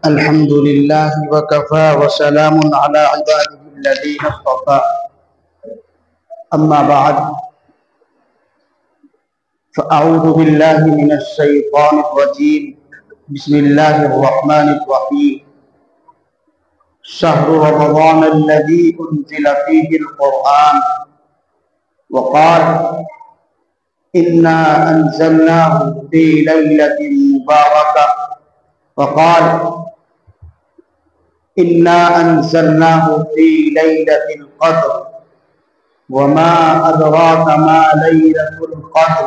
الحمد لله وكفى وسلام على عباده الذين اصطفى أما بعد فأعوذ بالله من الشيطان الرجيم بسم الله الرحمن الرحيم شهر رمضان الذي أنزل فيه القرآن وقال إنا أنزلناه في ليلة مباركة وقال إنا أنزلناه في ليلة القدر وما أدراك ما ليلة القدر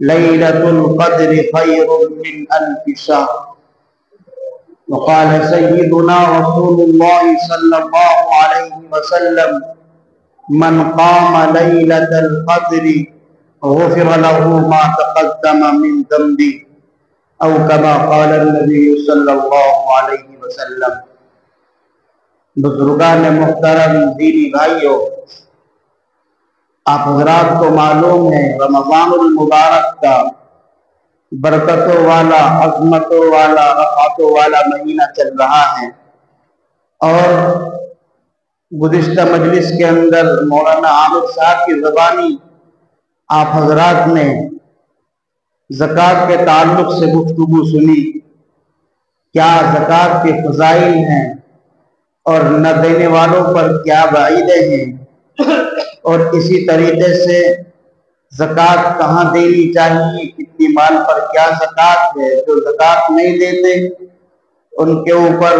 ليلة القدر خير من ألف شهر وقال سيدنا رسول الله صلى الله عليه وسلم من قام ليلة القدر غفر له ما تقدم من ذنبه او كما قال النبی صلی اللہ علیہ وسلم۔ بزرگان محترم، دینی بھائیوں، آپ حضرات کو معلوم ہے رمضان المبارک کا برکتوں والا، عظمتوں والا، رفعتوں والا مہینہ چل رہا ہے، اور گزشتہ مجلس کے اندر مولانا عامر صاحب کی زبانی آپ حضرات نے زکوٰۃ کے تعلق سے گفتگو سنی، کیا زکوٰۃ کے فضائل ہیں اور نہ دینے والوں پر کیا وعیدیں ہیں، اور اسی طریقے سے زکوٰۃ کہاں دینی چاہیے، کتنی مال پر کیا زکوٰۃ ہے، جو زکوٰۃ نہیں دیتے ان کے اوپر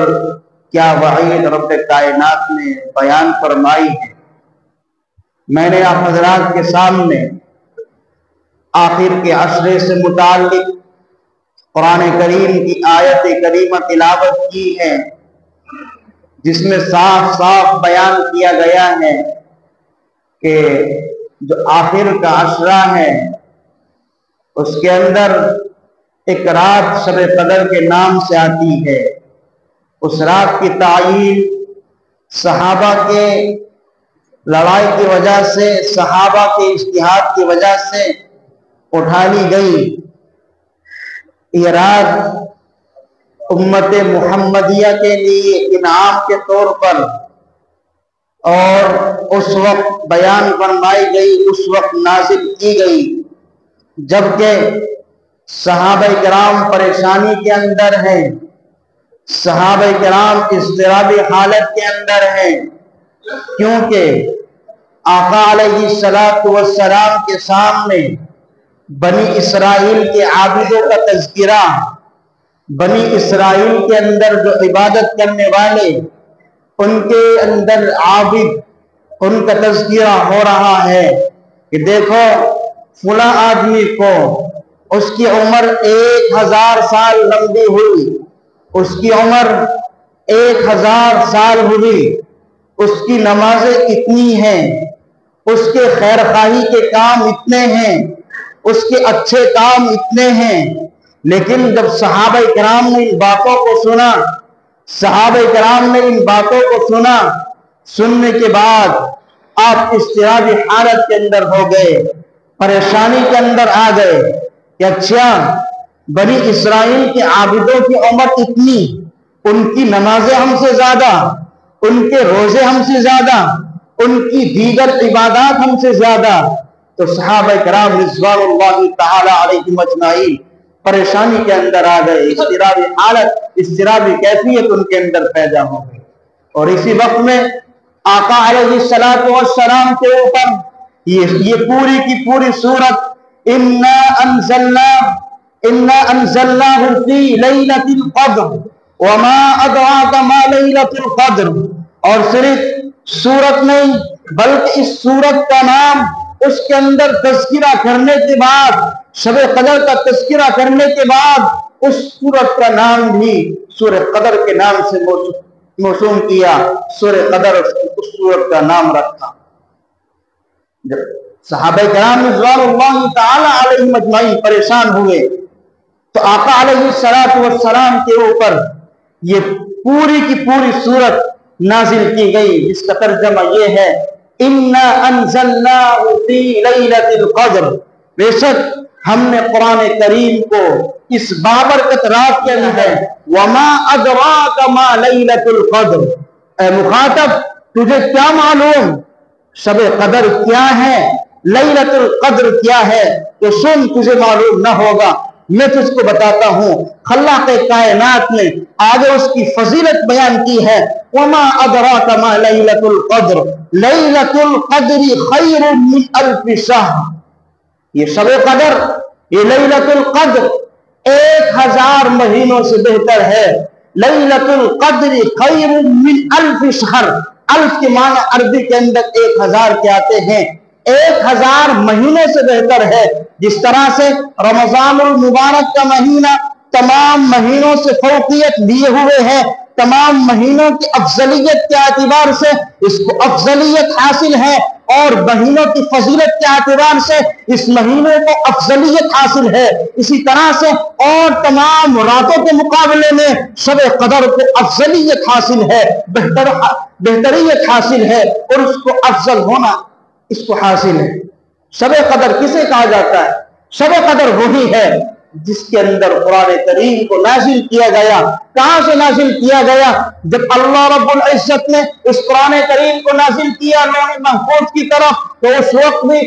کیا وعید رب کائنات نے بیان فرمائی ہے۔ میں نے آپ حضرات کے سامنے آخر کے عشرے سے متعلق قرآن کریم کی آیت کریمہ تلاوت کی ہے، جس میں صاف صاف بیان کیا گیا ہے کہ جو آخر کا عشرہ ہے اس کے اندر ایک رات شب قدر کے نام سے آتی ہے۔ اس رات کی تعین صحابہ کے لڑائی کی وجہ سے، صحابہ کے اجتہاد کی وجہ سے اٹھا لی گئی۔ یہ رات امت محمدیہ کے لیے انعام کے طور پر اور اس وقت بیان فرمائی گئی، اس وقت نازل کی گئی جبکہ صحابہ کرام پریشانی کے اندر ہیں، صحابہ کرام اضطرابی حالت کے اندر ہیں، کیونکہ آقا علیہ السلام کے سامنے بنی اسرائیل کے عابدوں کا تذکرہ، بنی اسرائیل کے اندر جو عبادت کرنے والے، ان کے اندر عابد، ان کا تذکرہ ہو رہا ہے کہ دیکھو فلاں آدمی کو اس کی عمر 1000 سال لمبی ہوئی، اس کی عمر 1000 سال ہوئی، اس کی نمازیں اتنی ہیں، اس کے خیر خواہی کے کام اتنے ہیں، اس کے اچھے کام اتنے ہیں، لیکن جب صحابہ کرام نے ان باتوں کو سنا، صحابہ کرام نے ان باتوں کو سنا، سننے کے بعد آپ اضطرابی حالت کے اندر ہو گئے، پریشانی کے اندر آ گئے کہ اچھا بنی اسرائیل کے عابدوں کی عمر اتنی، ان کی نمازیں ہم سے زیادہ، ان کے روزے ہم سے زیادہ، ان کی دیگر عبادات ہم سے زیادہ، تو صحابہ کرام رضوان اللہ تعالی علیہم اجمعین پریشانی کے اندر آ گئے، اضطرابی حالت، اضطرابی کیفیت ان کے اندر پیدا ہو گئی۔ اور اسی وقت میں آقا علیہ السلام کے اوپر یہ پوری کی پوری سورت انا انزلناہ فی لیلۃ القدر وما ادراک ما لیلۃ القدر، اور صرف سورت نہیں بلکہ اس سورت کا نام، اس کے اندر تذکرہ کرنے کے بعد، شب قدر کا تذکرہ کرنے کے بعد اس سورت کا نام بھی سورہ قدر کے نام سے موسوم کیا، سورہ قدر اس سورت کا نام رکھا۔ جب صحابہ کرام رضوان اللہ تعالی علیہم اجمعین پریشان ہوئے تو آقا علیہ السلام کے اوپر یہ پوری کی پوری سورت نازل کی گئی، جس کا ترجمہ یہ ہے اِنَّا أَنزَلْنَاهُ فِي لَيْلَةِ الْقَدْرِ، بے شک ہم نے قرآن کریم کو اس بابرکت رات کے اندر وما ادراک ما لیلۃ القدر، اے مخاطب تجھے کیا معلوم شب قدر کیا ہے، لیلۃ القدر کیا ہے، تو سن تجھے معلوم نہ ہوگا، میں تجھ کو بتاتا ہوں۔ خلاق کائنات نے آگے اس کی فضیلت بیان کی ہے، وما ادراک ما لیلۃ القدر لیلۃ القدر خیر من الف شہر، یہ شب قدر، یہ لیلۃ القدر 1000 مہینوں سے بہتر ہے۔ لیلۃ القدر خیر من الف شہر، الف کے معنی عربی کے اندر 1000 کے آتے ہیں، 1000 مہینوں سے بہتر ہے۔ جس طرح سے رمضان المبارک کا مہینہ تمام مہینوں سے فوقیت لیے ہوئے ہے، تمام مہینوں کی افضلیت کے اعتبار سے اس کو افضلیت حاصل ہے، اور مہینوں کی فضیلت کے اعتبار سے اس مہینے کو افضلیت حاصل ہے، اسی طرح سے اور تمام راتوں کے مقابلے میں شب قدر کو افضلیت حاصل ہے، بہتریت حاصل ہے، اور اس کو افضل ہونا اس کو حاصل ہے۔ شب قدر کسے کہا جاتا ہے؟ شب قدر وہی ہے جس کے اندر قرآن کریم کو نازل کیا گیا۔ کہاں سے نازل کیا گیا؟ جب اللہ رب العزت نے اس قرآن کریم کو نازل کیا لوح محفوظ کی طرف، تو اس وقت بھی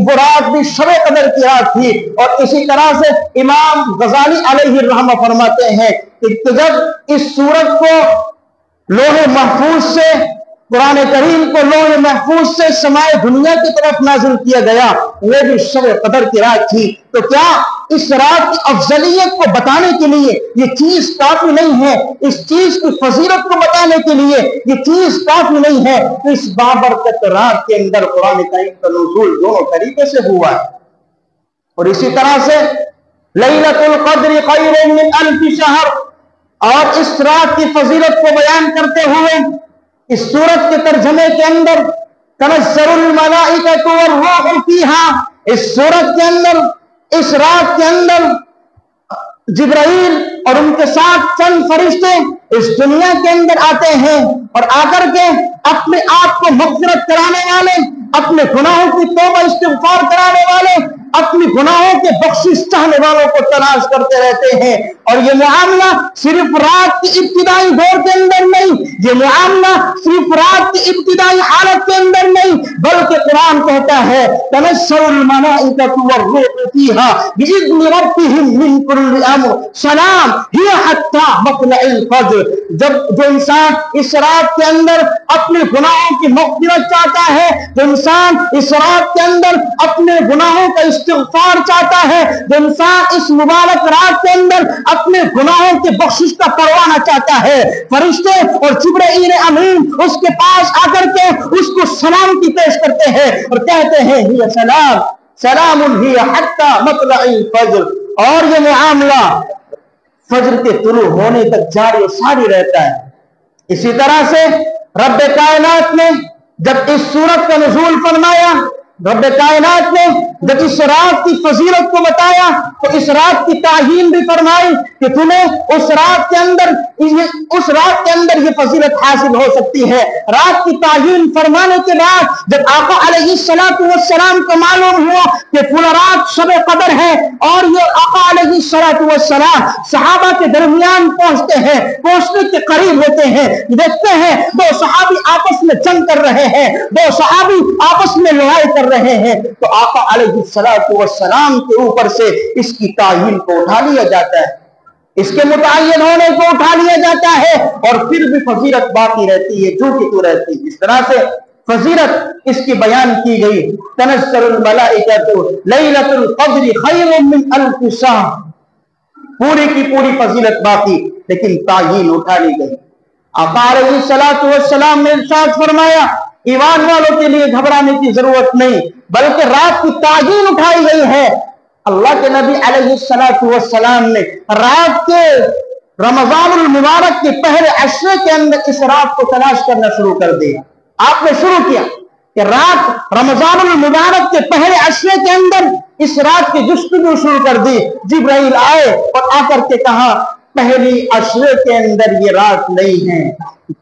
وہ رات بھی شب قدر کی رات تھی۔ اور اسی طرح سے امام غزالی علیہ الرحمہ فرماتے ہیں کہ جب اس سورت کو لوح محفوظ سے، قرآن کریم کو لوح محفوظ سے سمائے دنیا کی طرف نازل کیا گیا، وہ بھی شب قدر کی رات تھی۔ تو کیا اس رات کی افضلیت کو بتانے کے لیے یہ چیز کافی نہیں ہے؟ اس چیز کی فضیلت کو بتانے کے لیے یہ چیز کافی نہیں ہے؟ تو اس بابرکت رات کے اندر قرآن کریم کا نزول دونوں طریقے سے ہوا ہے۔ اور اسی طرح سے لیلۃ القدر خیر من الف شہر، اور اس رات کی فضیلت کو بیان کرتے ہوئے اس سورت کے ترجمے کے اندر تنزل الملائکۃ والروح فیہا، اس سورت کے اندر، اس رات کے اندر جبرائیل اور ان کے ساتھ چند فرشتے اس دنیا کے اندر آتے ہیں، اور آ کر کے اپنے آپ کو مغفرت کرانے والے، اپنے گناہوں کی توبہ استغفار کرانے والے، اپنی گناہوں کے بخشش چاہنے والوں کو تلاش کرتے رہتے ہیں۔ اور یہ معاملہ صرف رات کی ابتدائی دور کے اندر نہیں، یہ معاملہ صرف رات کی ابتدائی حالت کے اندر نہیں، بلکہ قرآن کہتا ہے تنزل الملائکۃ والروح فیہا بإذن ربہم من کل امر سلام ہی حتی مطلع الفجر۔ جب جو انسان اس رات کے اندر اپنے گناہوں کی مغفرت چاہتا ہے، جو انسان اس رات کے اندر اپنے گناہوں کا استغفار چاہتا ہے، جو انسان اس مبارک رات کے اندر اپنے گناہوں کے بخشش کا پروانہ چاہتا ہے، فرشتے اور جبرائیل امین اس کے پاس آ کر کے اس کو سلامتی پیش کرتے ہیں اور کہتے ہیں ہی سلام سلام ہی حتی مطلع الفجر۔ اور یہ معاملہ فجر کے طلوع ہونے تک جاری و ساری رہتا ہے۔ اسی طرح سے رب کائنات نے جب اس سورت کا نزول فرمایا، رب کائنات نے جب اس رات کی فضیلت کو بتایا، تو اس رات کی تعیین بھی فرمائی کہ تمہیں اس رات کے اندر یہ فضیلت حاصل ہو سکتی ہے۔ رات کی تعیین فرمانے کے بعد جب آقا علیہ السلام کو معلوم ہوا کہ فلاں رات شب قدر ہے، اور یہ آقا علیہ السلام صحابہ کے درمیان پہنچتے ہیں، پہنچنے کے قریب ہوتے ہیں، دیکھتے ہیں دو صحابی آپس میں جنگ کر رہے ہیں، دو صحابی آپس میں لڑائی کر رہے ہیں، تو آقا علیہ السلام کے اوپر سے اس کی تعیین کو اٹھا لیا جاتا ہے، اس کے متعین ہونے کو اٹھا لیا جاتا ہے، اور پھر بھی فضیلت باقی رہتی ہے جو کہ تو رہتی ہے۔ اس طرح سے فضیلت اس کی بیان کی گئی، تنزل الملائکۃ لیلۃ القدر خیر من الف شہر، پوری کی پوری فضیلت باقی، لیکن تعیین اٹھا لی گئی۔ آقا علیہ السلام نے ارشاد فرمایا ایمان والوں کے لیے گھبرانے کی ضرورت نہیں، بلکہ رات کی تعیین اٹھائی گئی ہے۔ اللہ کے نبی علیہ السلام نے رات کے رمضان المبارک کے پہلے عشرے کے اندر اس رات کو تلاش کرنا شروع کر دیا۔ آپ نے شروع کیا کہ رات رمضان المبارک کے پہلے عشرے کے اندر اس رات کی جستجو شروع کر دی۔ جبرائیل آئے اور آ کر کے کہا پہلی عشرے کے اندر یہ رات نہیں ہے،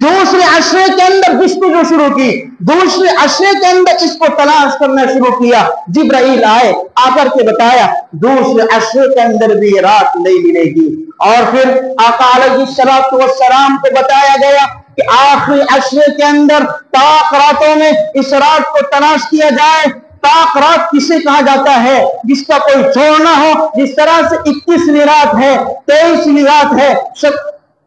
دوسرے عشرے کے اندر جستجو شروع کی، دوسرے عشرے کے اندر اس کو تلاش کرنا شروع کیا، جبرائیل آئے، آ کر کے بتایا دوسرے عشرے کے اندر بھی یہ رات نہیں ملے گی۔ اور پھر آقا علیہ السلام کو بتایا گیا کہ آخری عشرے کے اندر طاق راتوں میں اس رات کو تلاش کیا جائے۔ طاق رات کسے کہا جاتا ہے؟ جس کا کوئی چھوڑ نہ ہو، جس طرح سے 21ویں رات ہے، 23ویں رات ہے،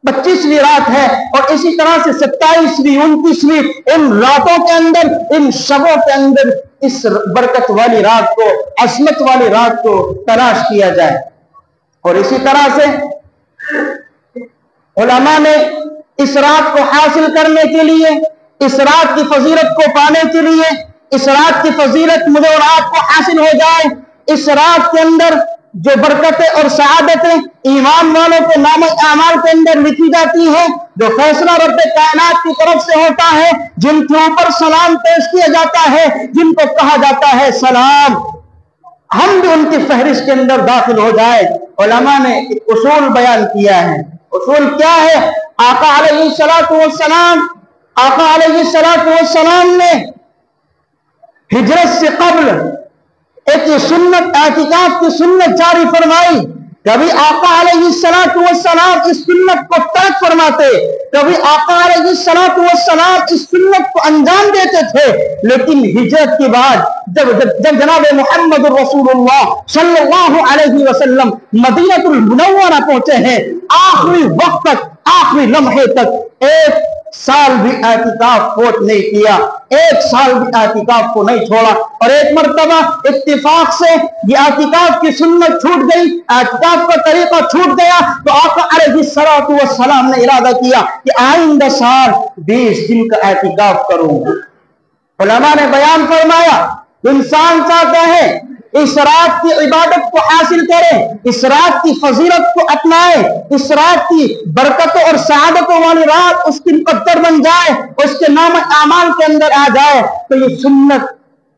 25ویں رات ہے، اور اسی طرح سے 27ویں 29ویں، ان راتوں کے اندر، ان شبوں کے اندر اس برکت والی رات کو، عظمت والی رات کو تلاش کیا جائے۔ اور اسی طرح سے علماء نے اس رات کو حاصل کرنے کے لیے، اس رات کی فضیلت کو پانے کے لیے، اس رات کی فضیلت مجھے اور آپ کو حاصل ہو جائے، اس رات کے اندر جو برکتیں اور سعادتیں ایمان والوں کے نام اعمال کے اندر لکھی جاتی ہیں، جو فیصلہ رب کائنات کی طرف سے ہوتا ہے، جن کے اوپر سلام پیش کیا جاتا ہے، جن کو کہا جاتا ہے سلام، ہم بھی ان کی فہرست کے اندر داخل ہو جائے۔ علماء نے ایک اصول بیان کیا ہے۔ اصول کیا ہے؟ آقا علیہ السلام نے ہجرت سے قبل ایک سنت، اعتکاف کی سنت جاری فرمائی۔ کبھی آقا علیہ السلام اس سنت کو ترک فرماتے، کبھی آقا علیہ السلام اس سنت کو انجام دیتے تھے، لیکن ہجرت کے بعد جب جناب محمد رسول اللہ صلی اللہ علیہ وسلم مدینہ المنورہ پہنچے ہیں، آخری وقت تک، آخری لمحے تک ایک سال بھی اعتکاف فوت نہیں کیا، ایک سال بھی اعتکاف کو نہیں چھوڑا۔ اور ایک مرتبہ اتفاق سے یہ اعتکاف کی سنت چھوٹ گئی، اعتکاف کا طریقہ چھوٹ گیا، تو آقا علیہ السلام نے ارادہ کیا کہ آئندہ سال 20 دن کا اعتکاف کروں گا۔ علماء نے بیان فرمایا انسان چاہتا ہے اس رات کی عبادت کو حاصل کرے، اس رات کی فضیلت کو اپنائے، اس رات کی برکتوں اور سعادتوں والی رات اس کی مقدر بن جائے، اس کے نام اعمال کے اندر آ جائے، تو یہ سنت،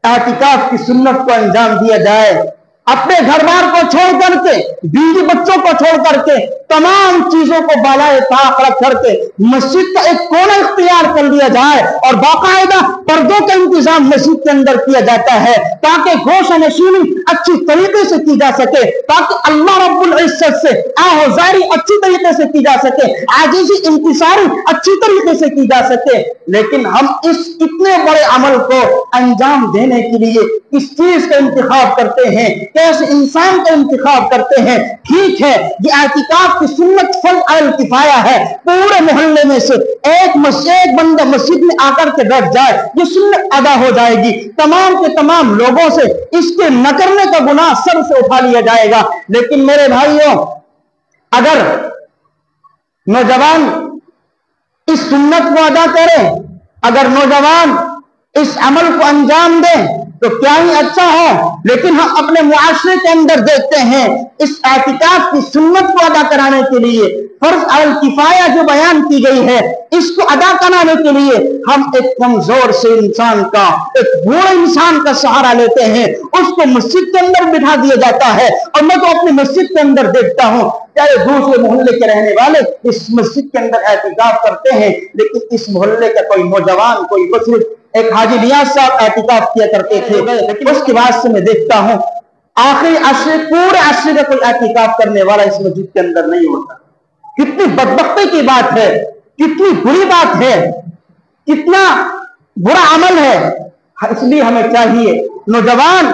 اعتکاف کی سنت کو انجام دیا جائے۔ اپنے گھر بار کو چھوڑ کر کے، بیوی بچوں کو چھوڑ کر کے، تمام چیزوں کو بالائے طاق رکھ کر کے مسجد کا ایک کونا اختیار کر لیا جائے، اور باقاعدہ پردوں کا انتظام مسجد کے اندر کیا جاتا ہے تاکہ گوش نشینی اچھی طریقے سے کی جا سکے، تاکہ اللہ رب العزت سے آہوزاری اچھی طریقے سے کی جا سکے، عاجزی انکساری اچھی طریقے سے کی جا سکے۔ لیکن ہم اس اتنے بڑے عمل کو انجام دینے کے لیے اس چیز کا انتخاب کرتے ہیں، کیسے انسان کا انتخاب کرتے ہیں۔ ٹھیک ہے، یہ اعتکاف کی سنت فرض عین کفایہ ہے، پورے محلے میں سے ایک بندہ مسجد میں آ کر کے بیٹھ جائے، یہ سنت ادا ہو جائے گی، تمام کے تمام لوگوں سے اس کے نہ کرنے کا گناہ سر سے اٹھا لیا جائے گا۔ لیکن میرے بھائیوں، اگر نوجوان اس سنت کو ادا کرے، اگر نوجوان اس عمل کو انجام دے تو کیا ہی اچھا ہو، لیکن ہم اپنے معاشرے کے اندر دیکھتے ہیں اس اعتکاف کی سنت کو ادا کرانے کے لیے فرض عین کفایہ جو بیان کی گئی ہے، اس کو ادا کرانے کے لیے ہم ایک کمزور سے انسان کا، ایک بوڑھے انسان کا سہارا لیتے ہیں، اس کو مسجد کے اندر بٹھا دیا جاتا ہے۔ اور میں تو اپنی مسجد کے اندر دیکھتا ہوں، چاہے دوسرے محلے کے رہنے والے اس مسجد کے اندر اعتکاف کرتے ہیں، لیکن اس محلے کا کوئی نوجوان، کوئی بزرگ، ایک حاجی نیاز صاحب اعتکاف کیا کرتے تھے، لیکن اس کے بعد سے میں دیکھتا ہوں آخری عشرے، پورے عشرے کا کوئی اعتکاف کرنے والا اس مسجد کے اندر نہیں ہوتا۔ کتنی بدبختی کی بات ہے، کتنی بری بات ہے، کتنا برا عمل ہے۔ اس لیے ہمیں چاہیے نوجوان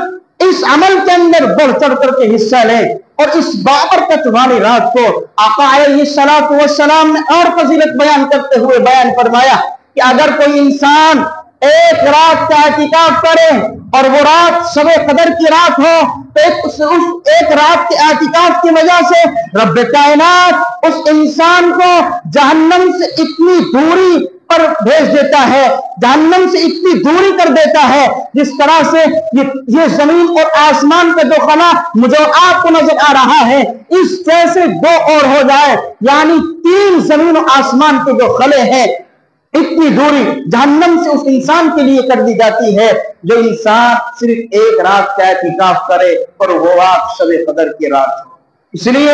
اس عمل کے اندر بڑھ چڑھ کر کے حصہ لیں، اور اس بابرکت والی رات کو آقا علیہ السلام نے اور فضیلت بیان کرتے ہوئے بیان فرمایا کہ اگر کوئی انسان ایک رات کا اعتکاف کرے اور وہ رات شب قدر کی رات ہو، تو اس ایک رات کے اعتکاف کی وجہ سے رب کائنات اس انسان کو جہنم سے اتنی دوری پر بھیج دیتا ہے، جہنم سے اتنی دوری کر دیتا ہے جس طرح سے یہ زمین اور آسمان کا جو خلا مجھے آپ کو نظر آ رہا ہے، اس جیسے دو اور ہو جائے، یعنی 3 زمین و آسمان کے جو خلے ہیں، اتنی دوری جہنم سے اس انسان کے لیے کر دی جاتی ہے جو انسان صرف ایک رات کا اعتکاف کرے اور وہ رات شب قدر کی رات ہو۔ اس لیے